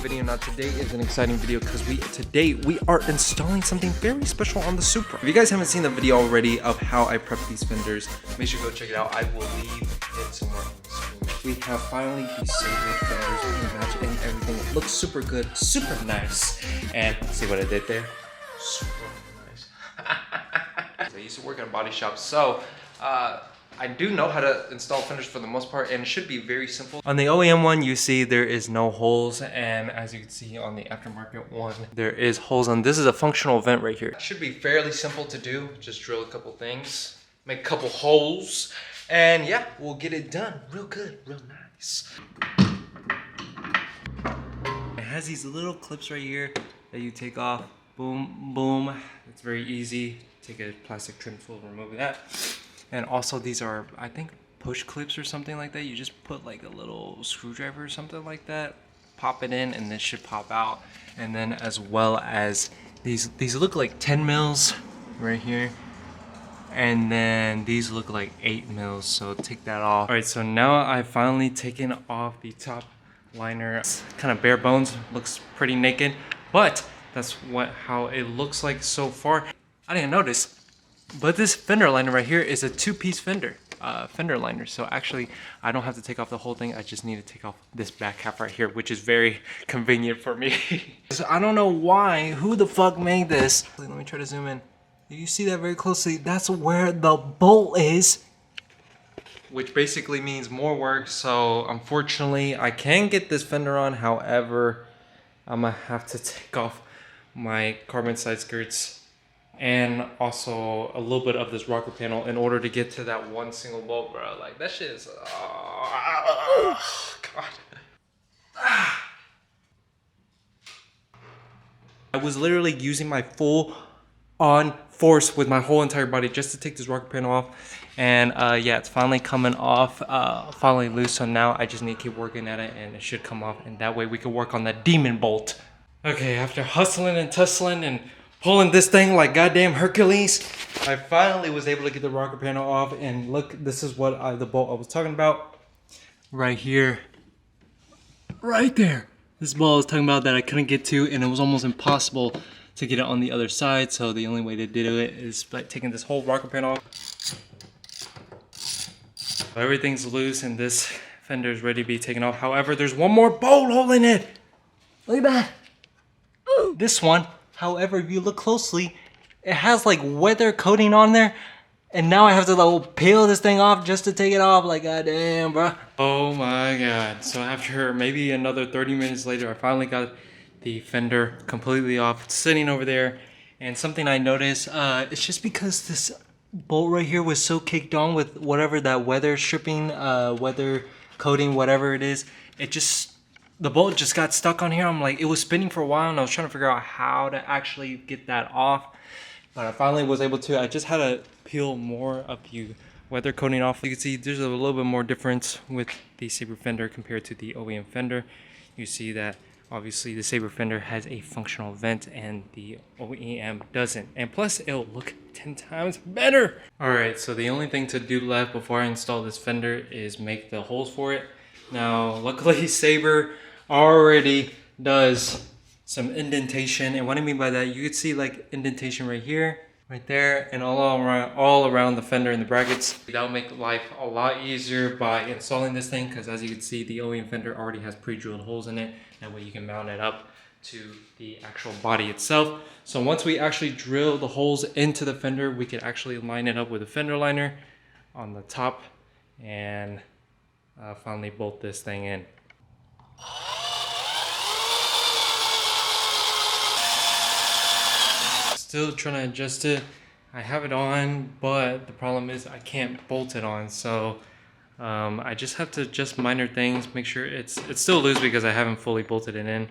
video. Now today is an exciting video because today we are installing something very special on the Supra. If you guys haven't seen the video already of how I prep these fenders, make sure you go check it out. I will leave it somewhere on the screen. We have finally these Saber fenders in the match and everything. It looks super good, super nice. And see what I did there? Super nice. I used to work at a body shop, so I do know how to install fenders for the most part, and it should be very simple. On the OEM one, you see there is no holes, and as you can see on the aftermarket one, there is holes on. This is a functional vent right here. It should be fairly simple to do. Just drill a couple things, make a couple holes, and yeah, we'll get it done real good, real nice. It has these little clips right here that you take off. Boom, boom. It's very easy. Take a plastic trim tool, remove that. And also these are, I think, push clips or something like that. You just put like a little screwdriver or something like that, pop it in, and this should pop out. And then as well as these look like 10 mils right here. And then these look like 8 mils, so take that off. All right, so now I've finally taken off the top liner. It's kind of bare bones, looks pretty naked, but that's how it looks like so far. I didn't notice, but this fender liner right here is a two-piece fender liner. So actually, I don't have to take off the whole thing. I just need to take off this back half right here, which is very convenient for me. So I don't know why, who the fuck made this? Let me try to zoom in. You see that very closely? That's where the bolt is, which basically means more work. So unfortunately, I can get this fender on. However, I'm gonna have to take off my carbon side skirts and also a little bit of this rocker panel in order to get to that one single bolt, bro. Like, that shit is, oh, God. I was literally using my full on force with my whole entire body just to take this rocker panel off. And yeah, it's finally coming off, finally loose. So now I just need to keep working at it and it should come off. And that way we can work on that demon bolt. Okay, after hustling and tussling and pulling this thing like goddamn Hercules, I finally was able to get the rocker panel off. And look, this is what the bolt I was talking about. Right here. Right there. This bolt I was talking about that I couldn't get to, and it was almost impossible to get it on the other side. So the only way to do it is by taking this whole rocker panel off. So everything's loose and this fender is ready to be taken off. However, there's one more bolt holding it. Look at that. This one, however, if you look closely, it has like weather coating on there, and now I have to like peel this thing off just to take it off. Like, goddamn, bro. Oh my god. So after maybe another 30 minutes later, I finally got the fender completely off. It's sitting over there, and something I noticed, it's just because this bolt right here was so caked on with whatever that weather stripping, weather coating, whatever it is, the bolt just got stuck on here. I'm like, it was spinning for a while and I was trying to figure out how to actually get that off. But I finally was able to. I just had to peel more of the weather coating off. You can see there's a little bit more difference with the Saber fender compared to the OEM fender. You see that obviously the Saber fender has a functional vent and the OEM doesn't. And plus it'll look 10 times better. All right, so the only thing to do left before I install this fender is make the holes for it. Now, luckily Saber already does some indentation, and what I mean by that, you could see like indentation right here, right there, and all around the fender and the brackets. That'll make life a lot easier by installing this thing, because as you can see, the OEM fender already has pre-drilled holes in it. That way you can mount it up to the actual body itself. So once we actually drill the holes into the fender, we can actually line it up with a fender liner on the top and finally bolt this thing in. Still trying to adjust it. I have it on, but the problem is I can't bolt it on. So I just have to adjust minor things, make sure it's still loose because I haven't fully bolted it in.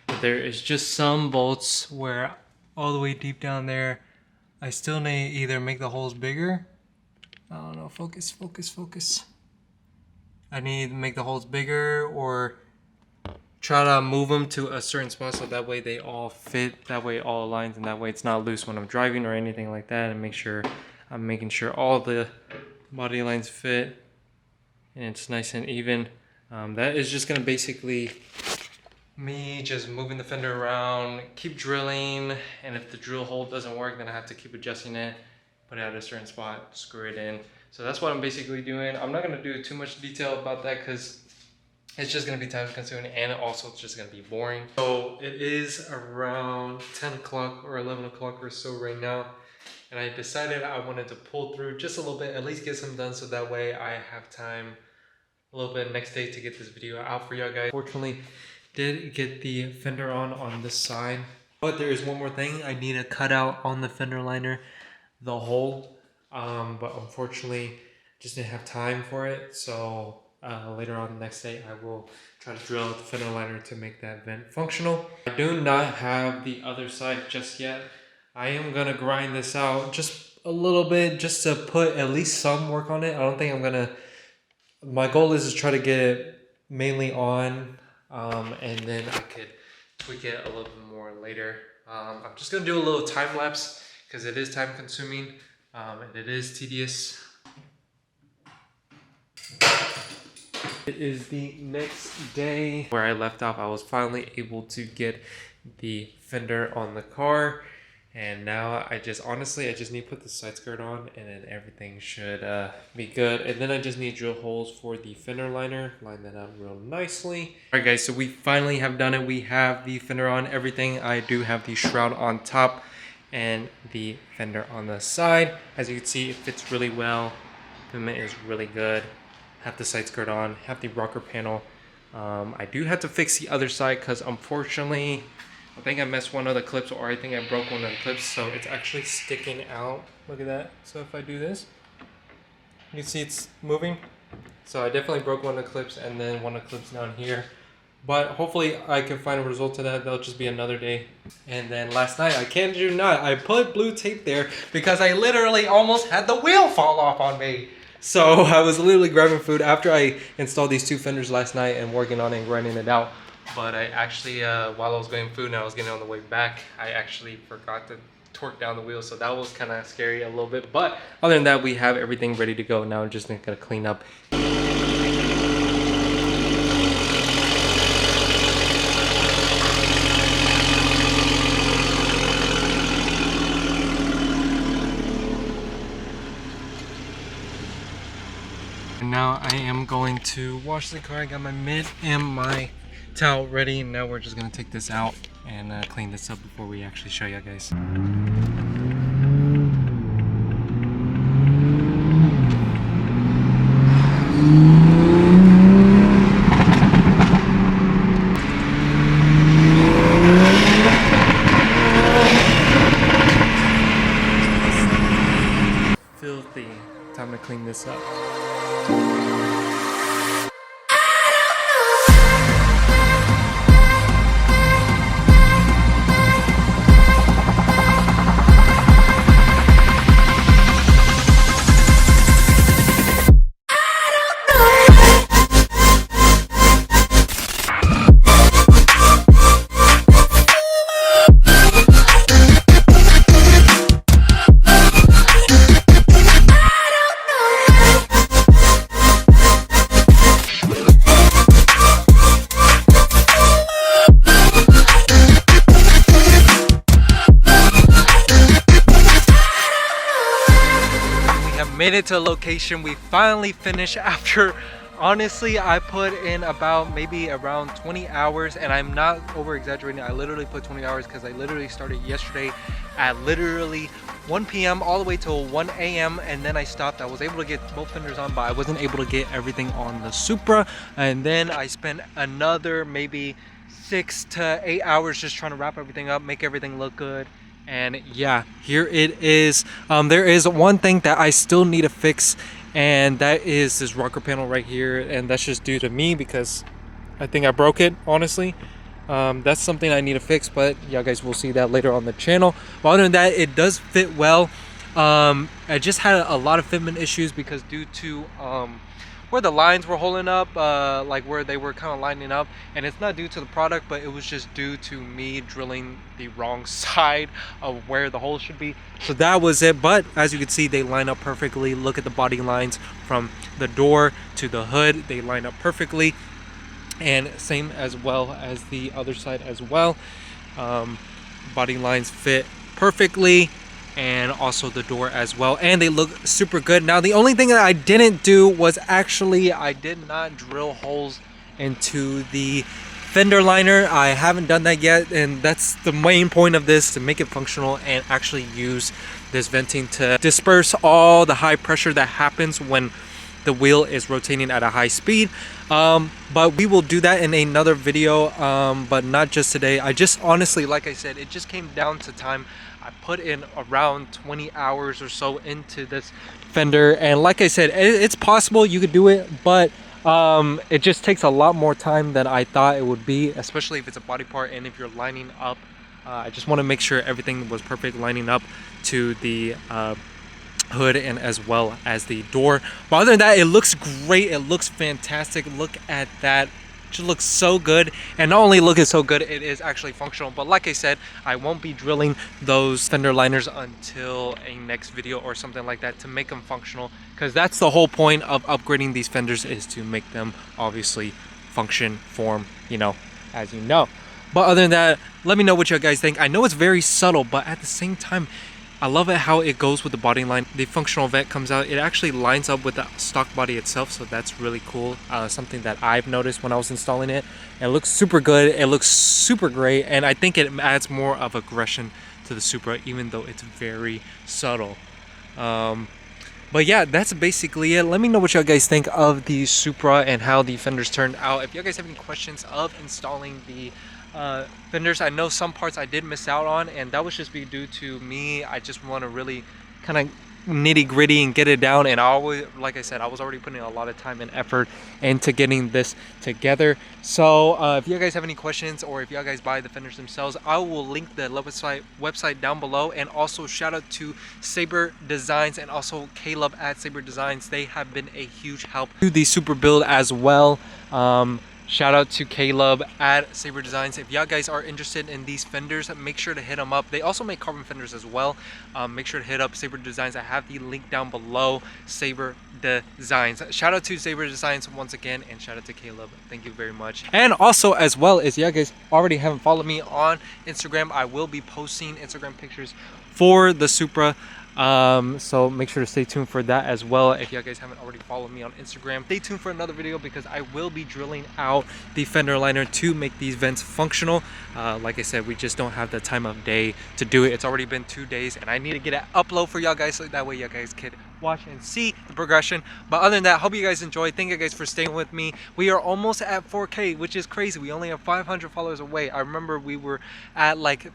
But there is just some bolts where all the way deep down there, I still need to either make the holes bigger. I don't know, focus. I need to make the holes bigger or try to move them to a certain spot so that way they all fit, that way it all aligns, and that way it's not loose when I'm driving or anything like that. And I'm making sure all the body lines fit and it's nice and even. That is just gonna basically me just moving the fender around, keep drilling, and if the drill hole doesn't work, then I have to keep adjusting it, put it at a certain spot, screw it in. So that's what I'm basically doing. I'm not gonna do too much detail about that because it's just gonna be time consuming, and also it's just gonna be boring. So it is around 10 o'clock or 11 o'clock or so right now. And I decided I wanted to pull through just a little bit, at least get some done, so that way I have time a little bit next day to get this video out for y'all guys. Fortunately, did get the fender on this side, but there is one more thing. I need to cut out on the fender liner the hole, but unfortunately just didn't have time for it. So later on the next day I will try to drill out the fender liner to make that vent functional. I do not have the other side just yet. I am gonna grind this out just a little bit just to put at least some work on it. I don't think I'm gonna, my goal is to try to get it mainly on, and then I could tweak it a little bit more later. I'm just gonna do a little time lapse because it is time consuming, and it is tedious. It is the next day. Where I left off, I was finally able to get the fender on the car. And now I just need to put the side skirt on, and then everything should be good. And then I just need drill holes for the fender liner, line that up real nicely. All right guys, so we finally have done it. We have the fender on everything. I do have the shroud on top and the fender on the side. As you can see, it fits really well. Fitment is really good. Have the side skirt on, have the rocker panel. I do have to fix the other side because unfortunately, I think I messed one of the clips, or I think I broke one of the clips, so it's actually sticking out. Look at that. So if I do this, you can see it's moving. So I definitely broke one of the clips, and then one of the clips down here. But hopefully I can find a result to that. That'll just be another day. And then last night, I put blue tape there because I literally almost had the wheel fall off on me. So I was literally grabbing food after I installed these two fenders last night and working on it and grinding it out. But I actually, while I was getting food and I was getting on the way back, I actually forgot to torque down the wheel. So that was kind of scary a little bit. But other than that, we have everything ready to go. Now I'm just gonna clean up. And now I am going to wash the car. I got my mitt and my towel ready. Now we're just gonna take this out and clean this up before we actually show you guys. Filthy. Time to clean this up. Made it to a location. We finally finished after, honestly, I put in about maybe around 20 hours, and I'm not over exaggerating. I literally put 20 hours because I literally started yesterday at literally 1 p.m. all the way till 1 a.m. and then I stopped. I was able to get both fenders on, but I wasn't able to get everything on the Supra. And then I spent another maybe 6 to 8 hours just trying to wrap everything up, make everything look good. And yeah, here it is. There is one thing that I still need to fix, and that is this rocker panel right here, and that's just due to me because I think I broke it, honestly. That's something I need to fix, but y'all guys will see that later on the channel. But other than that, it does fit well. I just had a lot of fitment issues because due to where the lines were holding up, like where they were kind of lining up, and it's not due to the product, but it was just due to me drilling the wrong side of where the hole should be. So that was it. But as you can see, they line up perfectly. Look at the body lines from the door to the hood, they line up perfectly. and same as well as the other side as well. Body lines fit perfectly, and also the door as well, and they look super good. Now the only thing that I didn't do was actually I did not drill holes into the fender liner. I haven't done that yet, and that's the main point of this, to make it functional and actually use this venting to disperse all the high pressure that happens when the wheel is rotating at a high speed. But we will do that in another video, but not just today. I just honestly, like I said, it just came down to time. I put in around 20 hours or so into this fender, and like I said, it's possible you could do it, but it just takes a lot more time than I thought it would be, especially if it's a body part and if you're lining up. I just want to make sure everything was perfect, lining up to the hood and as well as the door. But other than that, it looks great. It looks fantastic. Look at that. It just looks so good. And not only looking so good, it is actually functional. But like I said, I won't be drilling those fender liners until a next video or something like that to make them functional, because that's the whole point of upgrading these fenders, is to make them obviously function, form, you know, as you know. But other than that, let me know what you guys think. I know it's very subtle, but at the same time, I love it how it goes with the body line. The functional vent comes out, it actually lines up with the stock body itself, so that's really cool. Something that I've noticed when I was installing it. It looks super good, it looks super great, and I think it adds more of aggression to the Supra, even though it's very subtle. But yeah, that's basically it. Let me know what you guys think of the Supra and how the fenders turned out. If you guys have any questions of installing the fenders, I know some parts I did miss out on, and that was just due to me. I just want to really kind of nitty gritty and get it down, and I always, like I said, I was already putting a lot of time and effort into getting this together. So if you guys have any questions, or if you guys buy the fenders themselves, I will link the website down below. And also shout out to SayberDesigns and also Caleb at SayberDesigns. They have been a huge help to the Supra build as well. Shout out to Caleb at SayberDesigns. If y'all guys are interested in these fenders, make sure to hit them up. They also make carbon fenders as well. Make sure to hit up SayberDesigns. I have the link down below. SayberDesigns. Shout out to SayberDesigns once again, and shout out to Caleb. Thank you very much. And also, as well as y'all guys already haven't followed me on Instagram, I will be posting Instagram pictures for the Supra. So make sure to stay tuned for that as well. If you guys haven't already followed me on Instagram, stay tuned for another video, because I will be drilling out the fender liner to make these vents functional. Like I said, we just don't have the time of day to do it. It's already been 2 days, and I need to get an upload for y'all guys, so that way y'all guys can watch and see the progression. But other than that, hope you guys enjoyed. Thank you guys for staying with me. We are almost at 4K, which is crazy. We only have 500 followers away. I remember we were at like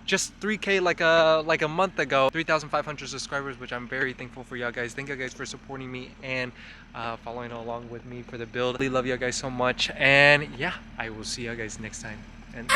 just 3K like a month ago. 3,500 subscribers, which I'm very thankful for y'all guys. Thank you guys for supporting me and following along with me for the build. Really love y'all guys so much, and yeah, I will see y'all guys next time. And